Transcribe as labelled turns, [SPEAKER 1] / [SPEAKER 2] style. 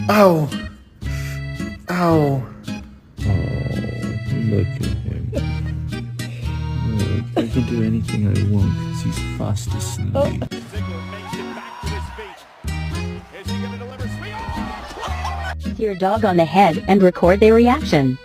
[SPEAKER 1] Ow! Ow!
[SPEAKER 2] Oh, look at him. Look, I can do anything I want because he's fast asleep.
[SPEAKER 3] Ziggler makes it back to his feet. Is he going to deliver?
[SPEAKER 4] Your dog on the head and record their reaction.